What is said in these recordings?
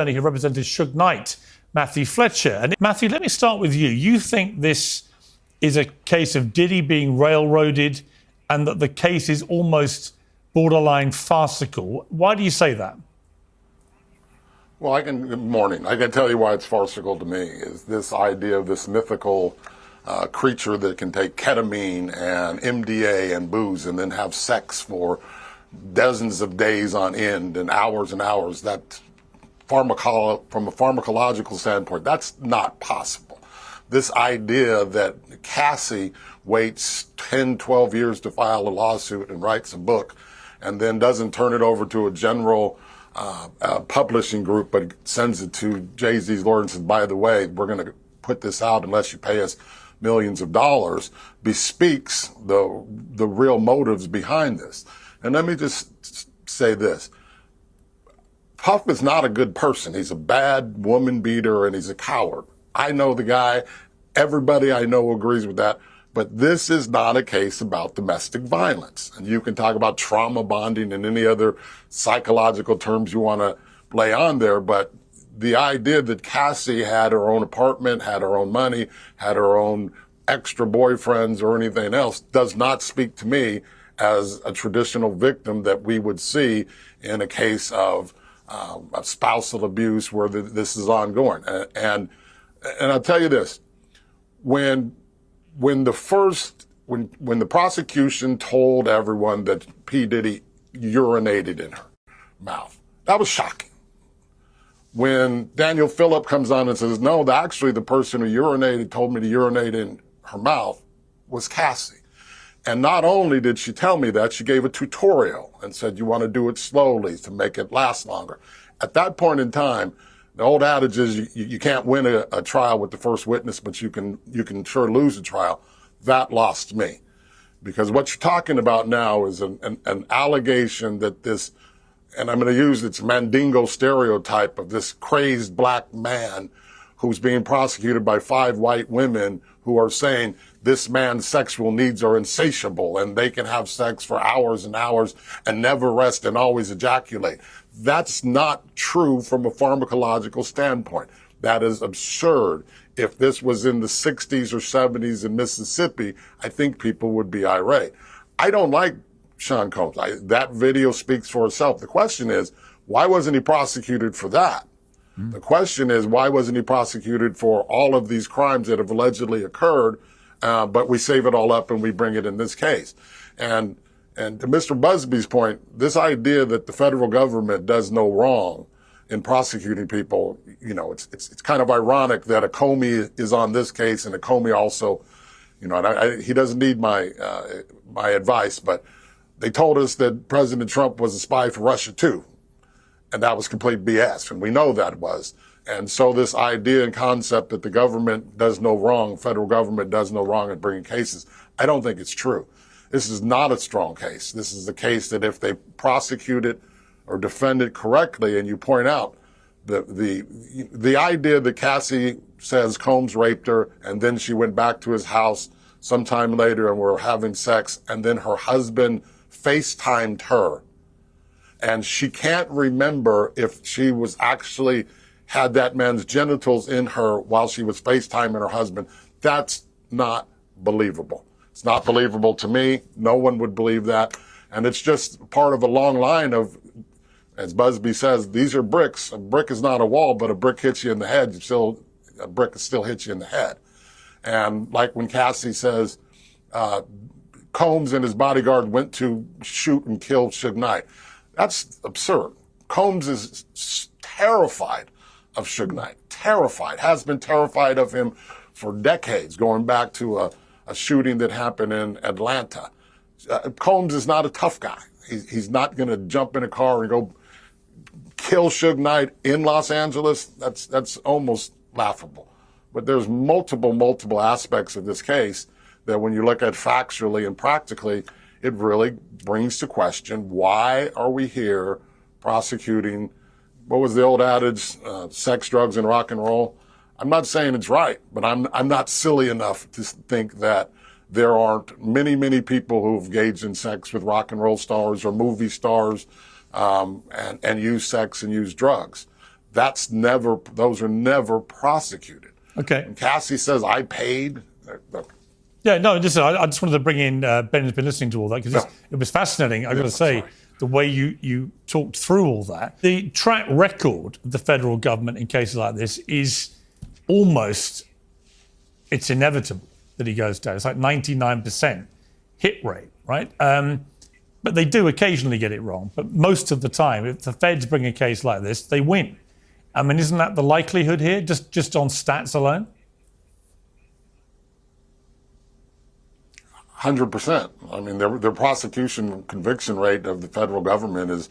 attorney who represented Suge Knight, Matthew Fletcher. And Matthew, let me start with you. You think this is a case of Diddy being railroaded and that the case is almost borderline farcical. Why do you say that? Well, good morning. I can tell you why it's farcical to me is this idea of this mythical creature that can take ketamine and MDA and booze and then have sex for dozens of days on end and hours. That from a pharmacological standpoint, that's not possible. This idea that Cassie waits 10, 12 years to file a lawsuit and writes a book and then doesn't turn it over to a general publishing group, but sends it to Jay-Z's lawyer and says, by the way, we're going to put this out unless you pay us millions of dollars, bespeaks the real motives behind this. And let me just say this. Puff is not a good person. He's a bad woman beater and he's a coward. I know the guy. Everybody I know agrees with that. But this is not a case about domestic violence. And you can talk about trauma bonding and any other psychological terms you want to lay on there. But the idea that Cassie had her own apartment, had her own money, had her own extra boyfriends or anything else does not speak to me as a traditional victim that we would see in a case of spousal abuse where this is ongoing. And I'll tell you this, when the prosecution told everyone that P. Diddy urinated in her mouth, that was shocking. When Daniel Phillip comes on and says, no, actually the person who told me to urinate in her mouth was Cassie. And not only did she tell me that, she gave a tutorial and said, you want to do it slowly to make it last longer. At that point in time, the old adage is you can't win a trial with the first witness, but you can sure lose a trial. That lost me. Because what you're talking about now is an allegation that this, and I'm going to use its Mandingo stereotype of this crazed black man who's being prosecuted by 5 white women who are saying this man's sexual needs are insatiable and they can have sex for hours and hours and never rest and always ejaculate. That's not true from a pharmacological standpoint. That is absurd. If this was in the 60s or 70s in Mississippi, I think people would be irate. I don't like Sean Combs. That video speaks for itself. The question is, why wasn't he prosecuted for that? The question is, why wasn't he prosecuted for all of these crimes that have allegedly occurred, but we save it all up and we bring it in this case? And to Mr. Busby's point, this idea that the federal government does no wrong in prosecuting people, you know, it's kind of ironic that a Comey is on this case and a Comey also, you know, and he doesn't need my advice, but they told us that President Trump was a spy for Russia too. And that was complete BS. And we know that was. And so this idea and concept that the government does no wrong, federal government does no wrong in bringing cases, I don't think it's true. This is not a strong case. This is a case that if they prosecute it or defend it correctly, and you point out the idea that Cassie says Combs raped her and then she went back to his house sometime later and were having sex and then her husband FaceTimed her. And she can't remember if she was actually had that man's genitals in her while she was FaceTiming her husband. That's not believable. It's not believable to me. No one would believe that. And it's just part of a long line of, as Busby says, these are bricks. A brick is not a wall, but a brick hits you in the head. A brick still hits you in the head. And like when Cassie says, Combs and his bodyguard went to shoot and kill Suge Knight. That's absurd. Combs is terrified of Suge Knight, terrified, has been terrified of him for decades, going back to a shooting that happened in Atlanta. Combs is not a tough guy. He's not going to jump in a car and go kill Suge Knight in Los Angeles. That's almost laughable. But there's multiple aspects of this case that when you look at factually and practically, it really brings to question, why are we here prosecuting, what was the old adage, sex, drugs, and rock and roll? I'm not saying it's right, but I'm not silly enough to think that there aren't many people who've engaged in sex with rock and roll stars or movie stars, and use sex and use drugs. those are never prosecuted. Okay. And Cassie says, I paid. Yeah, no, listen, I just wanted to bring in, Ben has been listening to all that because it was fascinating, I've got to say, the way you talked through all that. The track record of the federal government in cases like this is almost, it's inevitable that he goes down. It's like 99% hit rate, right? But they do occasionally get it wrong. But most of the time, if the feds bring a case like this, they win. I mean, isn't that the likelihood here, just on stats alone? 100%. I mean, their prosecution conviction rate of the federal government is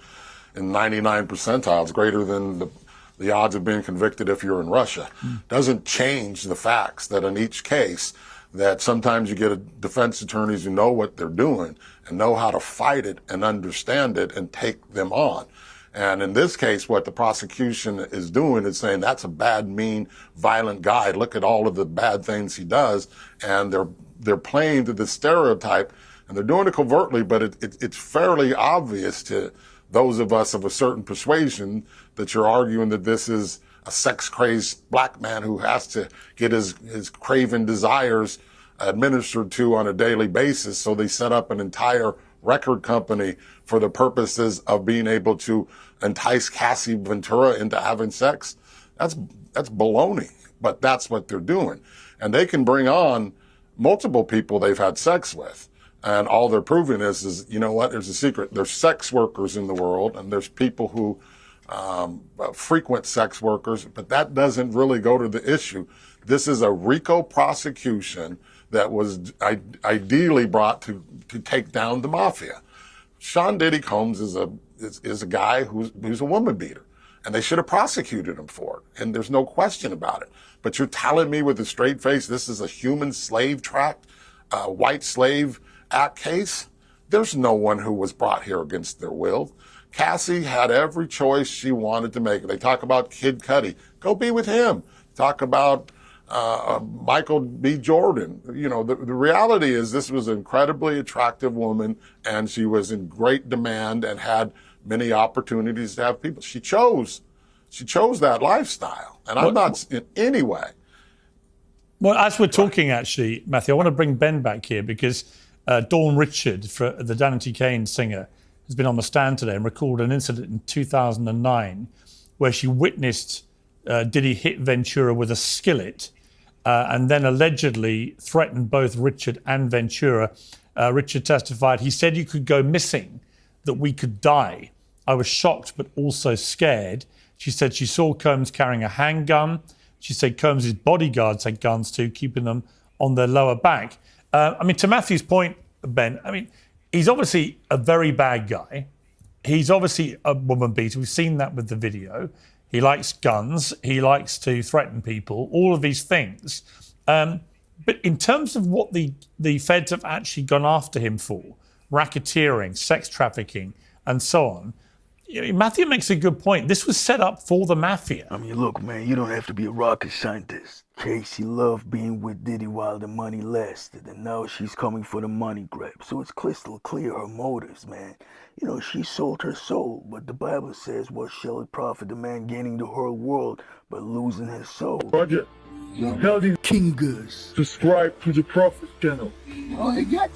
in 99 percentiles, greater than the odds of being convicted if you're in Russia. Doesn't change the facts that in each case, that sometimes you get defense attorneys who know what they're doing and know how to fight it and understand it and take them on. And in this case, what the prosecution is doing is saying that's a bad, mean, violent guy. Look at all of the bad things he does. And they're playing to the stereotype, and they're doing it covertly, but it's fairly obvious to those of us of a certain persuasion that you're arguing that this is a sex-crazed black man who has to get his craven desires administered to on a daily basis. So they set up an entire record company for the purposes of being able to entice Cassie Ventura into having sex. That's baloney, but that's what they're doing. And they can bring on multiple people they've had sex with. And all they're proving is, you know what, there's a secret. There's sex workers in the world, and there's people who frequent sex workers, but that doesn't really go to the issue. This is a RICO prosecution that was ideally brought to take down the mafia. Sean Diddy Combs is a guy who's a woman beater, and they should have prosecuted him for it, and there's no question about it. But you're telling me with a straight face this is a human slave tract, white slave act case? There's no one who was brought here against their will. Cassie had every choice she wanted to make. They talk about Kid Cudi. Go be with him. Talk about Michael B. Jordan. You know, the reality is this was an incredibly attractive woman, and she was in great demand and had many opportunities to have people. She chose that lifestyle, and I'm not in any way. Well, as we're talking, actually, Matthew, I want to bring Ben back here because Dawn Richard, the Danity Kane singer, has been on the stand today and recalled an incident in 2009 where she witnessed Diddy hit Ventura with a skillet and then allegedly threatened both Richard and Ventura. Richard testified, he said you could go missing, that we could die. I was shocked but also scared. She said she saw Combs carrying a handgun. She said Combs' bodyguards had guns too, keeping them on their lower back. I mean, to Matthew's point, Ben, I mean, he's obviously a very bad guy. He's obviously a woman beater. We've seen that with the video. He likes guns. He likes to threaten people, all of these things. But in terms of what the feds have actually gone after him for, racketeering, sex trafficking, and so on, Matthew makes a good point. This was set up for the mafia. I mean, look, man, you don't have to be a rocket scientist. Cassie loved being with Diddy while the money lasted, and now she's coming for the money grab. So it's crystal clear her motives, man. You know, she sold her soul, but the Bible says, what shall it profit a man gaining the whole world but losing his soul? Roger, tell these King Gus. subscribe to the Prophet channel. Oh, I got you.